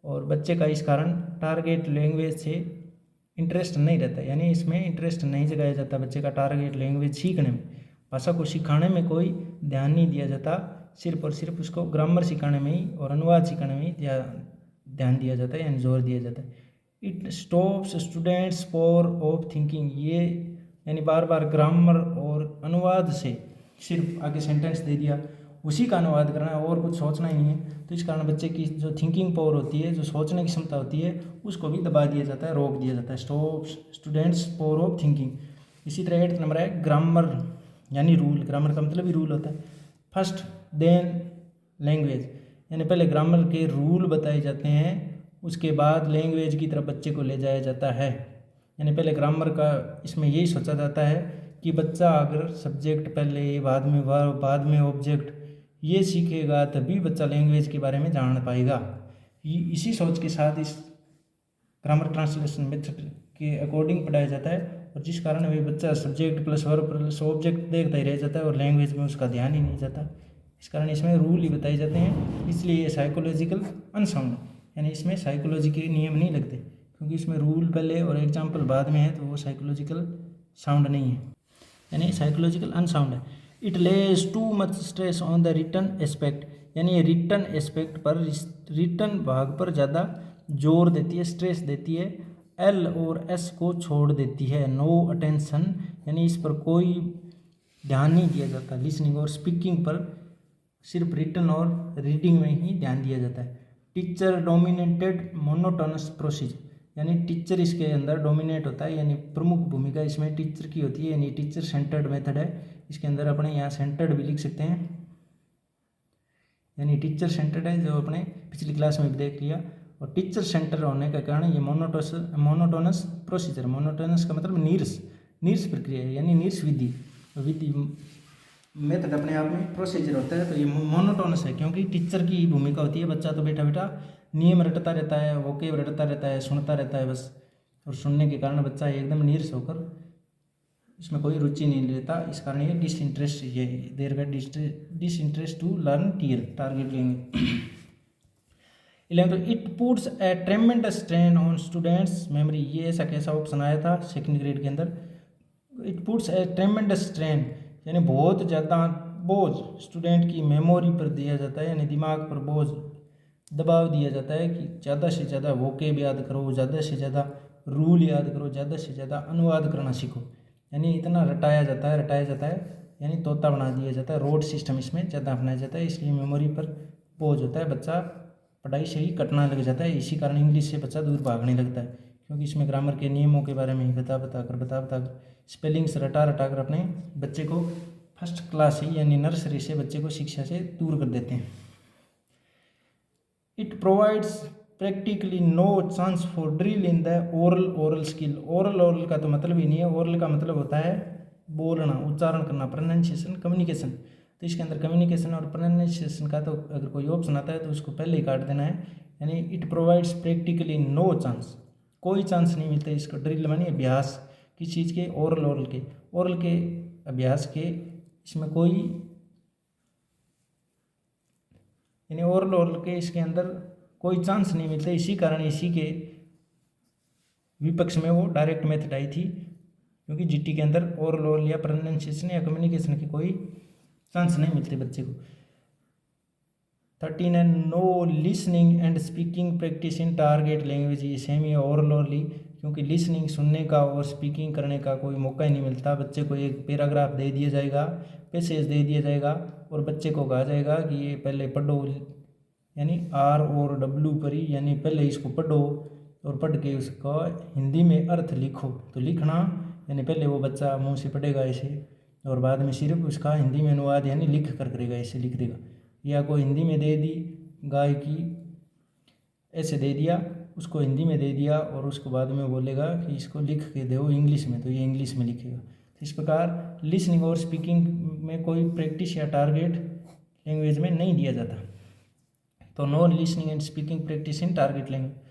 और बच्चे का इस कारण टारगेट लैंग्वेज से इंटरेस्ट नहीं रहता, यानी इसमें इंटरेस्ट नहीं जगाया जाता बच्चे का टारगेट लैंग्वेज सीखने में, भाषा को सिखाने में कोई ध्यान नहीं दिया जाता, सिर्फ और सिर्फ उसको ग्रामर सिखाने में ही और अनुवाद सिखाने में ही ध्यान दिया जाता है, यानी जोर दिया जाता है। It stops students for of thinking, ये यानी बार बार ग्रामर और अनुवाद से सिर्फ आगे सेंटेंस दे दिया उसी का अनुवाद करना है और कुछ सोचना ही नहीं है, तो इस कारण बच्चे की जो थिंकिंग पावर होती है, जो सोचने की क्षमता होती है, उसको भी दबा दिया जाता है, रोक दिया जाता है। Stops students power of thinking. इसी तरह 8th नंबर है ग्रामर यानी रूल। ग्रामर का मतलब ही रूल होता है। फर्स्ट देन लैंग्वेज, यानी पहले ग्रामर के रूल बताए जाते हैं, उसके बाद लैंग्वेज की तरफ बच्चे को ले जाया जाता है। यानी पहले ग्रामर का इसमें यही सोचा जाता है कि बच्चा अगर सब्जेक्ट पहले, बाद में वर्ब, बाद में ऑब्जेक्ट ये सीखेगा तभी बच्चा लैंग्वेज के बारे में जान पाएगा। इसी सोच के साथ इस ग्रामर ट्रांसलेशन मेथड के अकॉर्डिंग पढ़ाया जाता है, और जिस कारण वही बच्चा subject plus verb plus object देखता ही रह जाता है और लैंग्वेज में उसका ध्यान ही नहीं जाता। इस कारण इसमें रूल ही बताए जाते हैं, इसलिए ये साइकोलॉजिकल अनसाउंड, यानी इसमें साइकोलॉजी के नियम नहीं लगते, क्योंकि इसमें रूल पहले और एग्जाम्पल बाद में है, तो वो साइकोलॉजिकल साउंड नहीं है, यानी साइकोलॉजिकल अनसाउंड है। It lays too much stress on the written aspect, यानी रिटन एस्पेक्ट पर, रिटन भाग पर ज़्यादा जोर देती है, स्ट्रेस देती है। एल और एस को छोड़ देती है। नो अटेंशन, यानी इस पर कोई ध्यान नहीं दिया जाता। लिसनिंग और स्पीकिंग पर सिर्फ रिटन और रीडिंग में ही ध्यान दिया जाता है। टीचर डोमिनेटेड मोनोटोनस प्रोसीजर, यानी टीचर इसके अंदर डोमिनेट होता है, यानी प्रमुख भूमिका इसमें टीचर की होती है, यानी टीचर सेंटर्ड मेथड है। इसके अंदर अपने यहाँ सेंटर्ड भी लिख सकते हैं, यानी टीचर सेंटर्ड है, जो अपने पिछली क्लास में भी देख लिया। और टीचर सेंटर होने का कारण ये मोनोटोनस प्रोसीजर, मोनोटोनस का मतलब नीरस प्रक्रिया है, यानी नीरस विधि मेथड अपने आप में प्रोसीजर होता है, तो ये मोनोटोनस है, क्योंकि टीचर की भूमिका होती है। बच्चा तो बैठा बैठा नियम रटता रहता है, वोकेब रटता रहता है, सुनता रहता है बस, और सुनने के कारण बच्चा एकदम नीरस होकर इसमें कोई रुचि नहीं लेता। इस कारण ये डिसइंटरेस्ट, ये देर का disinterest to learn target language. 11 it puts a tremendous strain on students memory, ये ऐसा कैसा ऑप्शन आया था 2nd ग्रेड के अंदर। It puts a tremendous strain, यानी बहुत ज़्यादा बोझ स्टूडेंट की मेमोरी पर दिया जाता है, यानी दिमाग पर बोझ दबाव दिया जाता है कि ज़्यादा से ज़्यादा वोकेब याद करो, ज़्यादा से ज़्यादा रूल याद करो, ज़्यादा से ज़्यादा अनुवाद करना सीखो, यानी इतना रटाया जाता है, यानी तोता बना दिया जाता है। रोड सिस्टम इसमें ज़्यादा अपनाया जाता है, इसलिए मेमोरी पर बोझ होता है, बच्चा पढ़ाई से ही कटना लग जाता है। इसी कारण इंग्लिश से बच्चा दूर भागने लगता है, क्योंकि इसमें ग्रामर के नियमों के बारे में ही बता बता कर स्पेलिंग्स रटा कर अपने बच्चे को फर्स्ट क्लास से यानी नर्सरी से बच्चे को शिक्षा से दूर कर देते हैं। It provides practically no chance for drill in the oral skill. Oral का तो मतलब ही नहीं है, ओरल का मतलब होता है बोलना, उच्चारण करना, प्रोनाउंसिएशन, कम्युनिकेशन। तो इसके अंदर कम्युनिकेशन और प्रोनाउंसिएशन का तो अगर कोई ऑप्शन आता है तो उसको पहले ही काट देना है, यानी it provides practically no chance, कोई चांस नहीं मिलता इसको। ड्रिल मानी अभ्यास किस चीज़ के, ओरल के अभ्यास के, इसमें कोई यानी ओरल के इसके अंदर कोई चांस नहीं मिलता। इसी कारण इसी के विपक्ष में वो डायरेक्ट मेथड आई थी, क्योंकि जीटी के अंदर ओरल या प्रोनाउंसिएशन या कम्युनिकेशन की कोई चांस नहीं मिलते बच्चे को। 13 है no listening and speaking practice in target language. ये सेम ही ओरली, क्योंकि लिसनिंग सुनने का और स्पीकिंग करने का कोई मौका ही नहीं मिलता। बच्चे को एक पैराग्राफ दे दिया जाएगा, पैसेज दे दिया जाएगा, और बच्चे को कहा जाएगा कि ये पहले पढ़ो, यानी आर और डब्ल्यू पर ही, यानी पहले इसको पढ़ो और पढ़ के उसका हिंदी में अर्थ लिखो। तो लिखना यानी पहले वो बच्चा मुंह से पढ़ेगा ऐसे, और बाद में सिर्फ उसका हिंदी में अनुवाद यानी लिख कर करेगा, ऐसे लिख देगा। या कोई हिंदी में दे दी गाय की, ऐसे दे दिया, उसको हिंदी में दे दिया, और उसको बाद में बोलेगा कि इसको लिख के दो इंग्लिश में, तो ये इंग्लिश में लिखेगा। तो इस प्रकार लिसनिंग और स्पीकिंग में कोई प्रैक्टिस या टारगेट लैंग्वेज में नहीं दिया जाता। तो no listening and speaking practice in target language.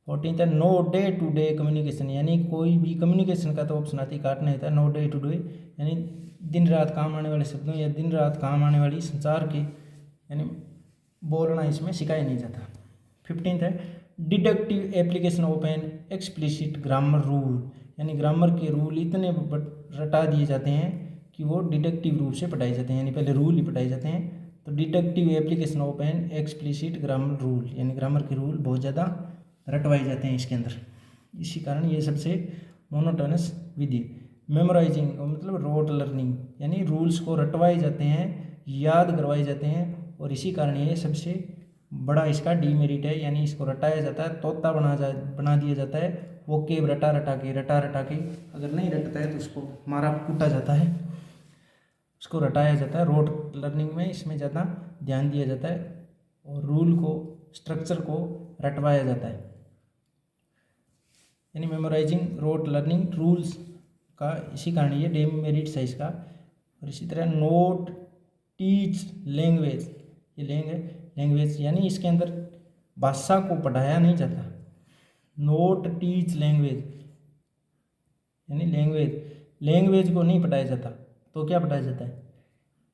14 है no day to day communication, यानी कोई भी कम्युनिकेशन का तो ऑप्शन आती काटना होता है। नो डे टू डे यानी दिन रात काम आने वाले शब्दों या दिन रात काम आने वाली संचार के यानी बोलना इसमें सिखाया नहीं जाता। 15 है deductive application of an explicit grammar rule, यानी ग्रामर के रूल इतने रटा दिए जाते हैं कि वो डिडक्टिव रूप से पढ़ाए जाते हैं, यानी पहले रूल ही पढ़ाए जाते हैं। तो deductive application of an explicit grammar rule, यानी ग्रामर के रूल बहुत ज़्यादा रटवाए जाते हैं इसके अंदर। इसी कारण ये सबसे मोनोटोनस विधि। मेमोराइजिंग मतलब रोट लर्निंग, यानी रूल्स को रटवाए जाते हैं, याद करवाए जाते हैं, और इसी कारण ये सबसे बड़ा इसका डीमेरिट है, यानी इसको रटाया जाता है, तोता बना दिया जाता है। वो केव रटा रटा के अगर नहीं रटता है तो उसको मारा कूटा जाता है, उसको रटाया जाता है। रोट लर्निंग में इसमें ज़्यादा ध्यान दिया जाता है और रूल को, स्ट्रक्चर को रटवाया जाता है, यानी मेमोराइजिंग रोट लर्निंग रूल्स का इसी कारण ये डीमेरिट्स है इसका। और इसी तरह नोट टीच लैंग्वेज, ये लैंग्वेज यानी इसके अंदर भाषा को पढ़ाया नहीं जाता। नोट टीच लैंग्वेज यानी लैंग्वेज को नहीं पढ़ाया जाता, तो क्या पढ़ाया जाता है?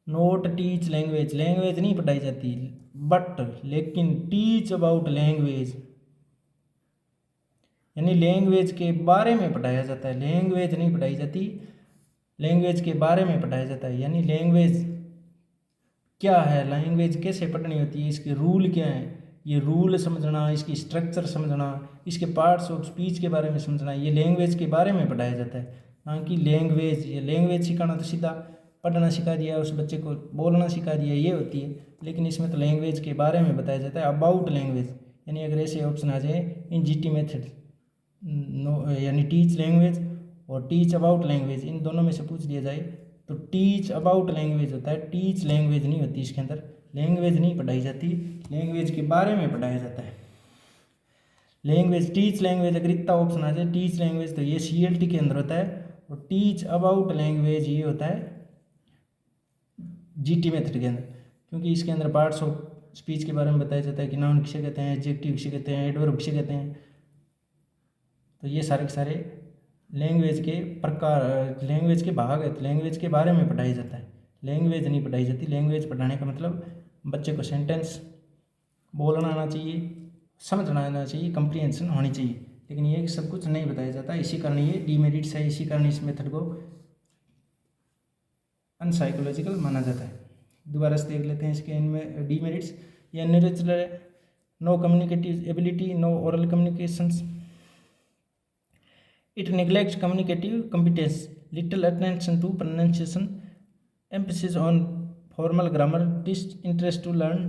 नोट टीच लैंग्वेज नहीं पढ़ाई जाती, बट लेकिन टीच अबाउट लैंग्वेज, यानी लैंग्वेज के बारे में पढ़ाया जाता है। लैंग्वेज नहीं पढ़ाई जाती, लैंग्वेज के बारे में पढ़ाया जाता है। यानी लैंग्वेज क्या है, लैंग्वेज कैसे पढ़नी होती है, इसके रूल क्या हैं, ये रूल समझना, इसकी स्ट्रक्चर समझना, इसके पार्ट्स ऑफ स्पीच के बारे में समझना, ये लैंग्वेज के बारे में पढ़ाया जाता है। ना कि लैंग्वेज, ये लैंग्वेज सिखाना तो सीधा पढ़ना सिखा दिया, उस बच्चे को बोलना सिखा दिया, ये होती है। लेकिन इसमें तो लैंग्वेज के बारे में बताया जाता है, अबाउट लैंग्वेज। यानी अगर ऐसे ऑप्शन आ जाए इन जीटी मेथड, यानी टीच लैंग्वेज और टीच अबाउट लैंग्वेज, इन दोनों में से पूछ दिया जाए तो टीच अबाउट लैंग्वेज होता है, टीच लैंग्वेज नहीं होती। इसके अंदर लैंग्वेज नहीं पढ़ाई जाती, लैंग्वेज के बारे में पढ़ाया जाता है। लैंग्वेज टीच लैंग्वेज, अगर इतना ऑप्शन आ जाए टीच लैंग्वेज तो ये सीएलटी के अंदर होता है, और टीच अबाउट लैंग्वेज ये होता है जीटी मेथड के अंदर, क्योंकि इसके अंदर पार्ट्स ऑफ स्पीच के बारे में बताया जाता है कि नाउन किसे कहते हैं, एडजेक्टिव किसे कहते हैं, एडवर्ब किसे कहते हैं। तो ये सारे के सारे लैंग्वेज के प्रकार, लैंग्वेज के भाग है, तो लैंग्वेज के बारे में पढ़ाया जाता है, लैंग्वेज नहीं पढ़ाई जाती। लैंग्वेज पढ़ाने का मतलब बच्चे को सेंटेंस बोलना आना चाहिए, समझना आना चाहिए, कंप्रीहेंशन होनी चाहिए, लेकिन ये सब कुछ नहीं बताया जाता। इसी कारण ये डीमेरिट्स है, इसी कारण इस मेथड को अनसाइकोलॉजिकल माना जाता है। दोबारा से देख लेते हैं इसके इनमें डीमेरिट्स। या neurological, no communicative ability, no oral communications, it neglects communicative competence, little attention to pronunciation, emphasis on formal grammar, disinterest to learn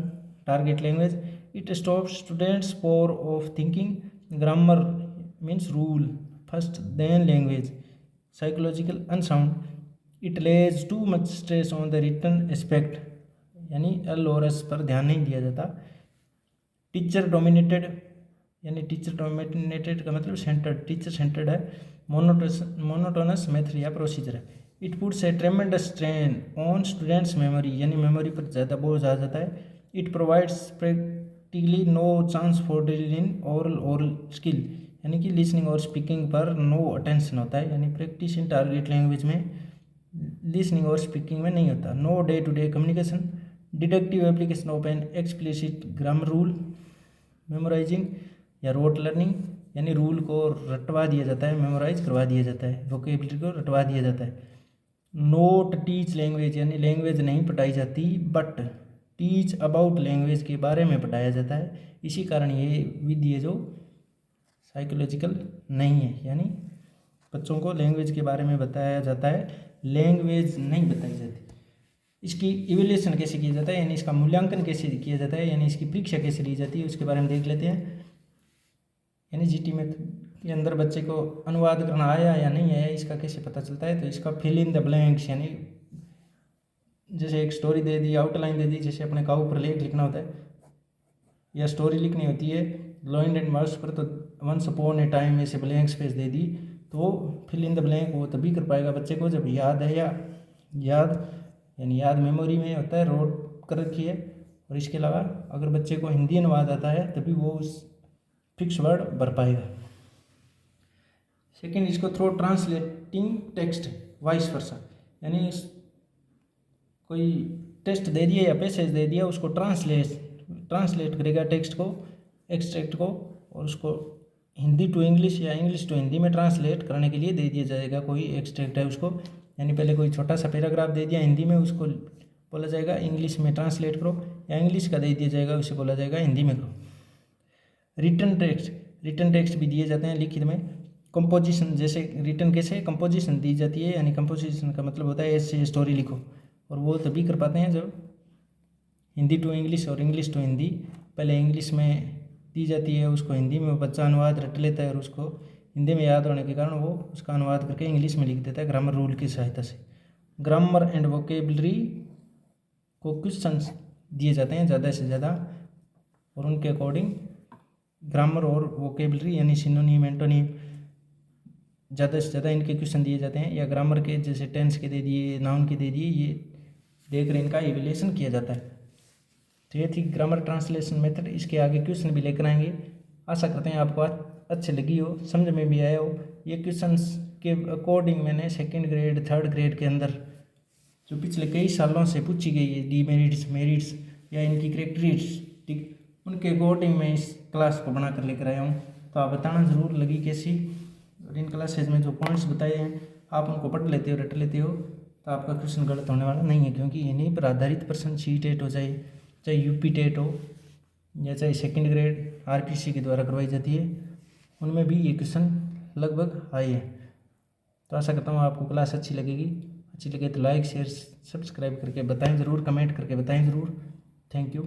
target language. It stops students for of thinking grammar means rule first then language. Psychological unsound, it lays too much stress on the written aspect, यानी L और S पर ध्यान नहीं दिया जाता। Teacher dominated, यानी teacher dominated का मतलब सेंटर्ड, टीचर सेंटर्ड है। मोनोटोनस मेथड या प्रोसीजर है। It puts a tremendous strain on students memory, यानी मेमोरी पर ज़्यादा बोझ आ जाता है। It provides practically no chance for drill in oral skill, यानी कि लिसनिंग और स्पीकिंग पर नो अटेंशन होता है, यानी प्रैक्टिस इन टारगेट लैंग्वेज में लिसनिंग और स्पीकिंग में नहीं होता। No day to day communication, deductive application of an explicit grammar rule, memorising या रोट लर्निंग, यानी रूल को रटवा दिया जाता है, मेमोराइज करवा दिया जाता है, वोकेबलरी को रटवा दिया जाता है। नोट टीच लैंग्वेज, यानी लैंग्वेज नहीं पढ़ाई जाती, बट टीच अबाउट लैंग्वेज के बारे में पढ़ाया जाता है। इसी कारण ये विधि है जो साइकोलॉजिकल नहीं है, यानी बच्चों को लैंग्वेज के बारे में बताया जाता है, लैंग्वेज नहीं बताई जाती। इसकी इवेल्यूशन कैसे किया जाता है, यानी इसका मूल्यांकन कैसे किया जाता है, यानी इसकी परीक्षा कैसे ली जाती है, उसके बारे में देख लेते हैं। यानी जीटी में के अंदर बच्चे को अनुवाद करना आया या नहीं आया, इसका कैसे पता चलता है? तो इसका फिल इन द ब्लैंक्स, यानी जैसे एक स्टोरी दे दी, आउटलाइन दे दी, जैसे अपने कागज पर लेख लिखना होता है या स्टोरी लिखनी होती है लॉइंड एंड मार्क्स पर, तो वंस अपॉन ए टाइम ऐसे ब्लैंक स्पेस दे दी, तो फिल इन द ब्लैंक वो तभी कर पाएगा बच्चे को जब याद है, या यानी याद मेमोरी में होता है, रोट कर रखी है। और इसके अलावा अगर बच्चे को हिंदी अनुवाद आता है तभी वो उस फिक्स वर्ड भर पाएगा। सेकेंड, इसको through translating text vice versa, यानी कोई टेस्ट दे दिया या पैसेज दे दिया, उसको ट्रांसलेट करेगा टेक्स्ट को, एक्सट्रैक्ट को, और उसको हिंदी टू इंग्लिश या इंग्लिश टू हिंदी में ट्रांसलेट करने के लिए दे दिया जाएगा कोई एक्सट्रैक्ट है उसको, यानी पहले कोई छोटा सा पैराग्राफ दे दिया हिंदी में, उसको बोला जाएगा इंग्लिश में ट्रांसलेट करो, या इंग्लिश का दे दिया जाएगा उसे बोला जाएगा हिंदी में करो। रिटन टेक्स्ट भी दिए जाते हैं लिखित में। कंपोजिशन, जैसे रिटन कैसे कंपोजिशन दी जाती है, यानी कंपोजिशन का मतलब होता है ऐसे स्टोरी लिखो, और वो तभी कर पाते हैं जब हिंदी टू इंग्लिश और इंग्लिश टू हिंदी पहले इंग्लिश में दी जाती है, उसको हिंदी में बच्चा अनुवाद रट लेता है और उसको हिंदी में याद होने के कारण वो उसका अनुवाद करके इंग्लिश में लिख देता है ग्रामर रूल की सहायता से। ग्रामर एंड वोकेबलरी को क्वेश्चंस दिए जाते हैं ज़्यादा से ज़्यादा, और उनके अकॉर्डिंग ग्रामर और वोकेबलरी यानी सिनोनिम एंटोनिम ज़्यादा से ज़्यादा इनके क्वेश्चन दिए जाते हैं, या ग्रामर के जैसे टेंस के दे दिए, नाउन के दे दिए, ये देख कर इनका इवैल्यूएशन किया जाता है। तो ये थी ग्रामर ट्रांसलेशन मेथड। इसके आगे क्वेश्चन भी लेकर आएंगे। आशा करते हैं आपको अच्छी लगी हो, समझ में भी आया हो। ये क्वेश्चंस के अकॉर्डिंग मैंने सेकंड ग्रेड थर्ड ग्रेड के अंदर जो पिछले कई सालों से पूछी गई है डीमेरिट्स मेरिट्स या इनकी करेक्टरिस्टिक, उनके अकॉर्डिंग मैं इस क्लास को बना कर लेकर आया हूँ। तो आप बताना ज़रूर लगी कैसी, और इन क्लासेज में जो पॉइंट्स बताए हैं आप उनको पढ़ लेते हो, रट लेते हो, तो आपका क्वेश्चन गलत होने वाला नहीं है, क्योंकि इन्हीं पर आधारित प्रश्न सी-टेट हो चाहे यूपी टेट हो या चाहे सेकंड ग्रेड आरपीसी के द्वारा करवाई जाती है, उनमें भी ये क्वेश्चन लगभग आए हैं। तो आशा करता हूँ आपको क्लास अच्छी लगेगी। अच्छी लगे तो लाइक शेयर सब्सक्राइब करके बताएं ज़रूर, कमेंट करके बताएं ज़रूर। Thank you.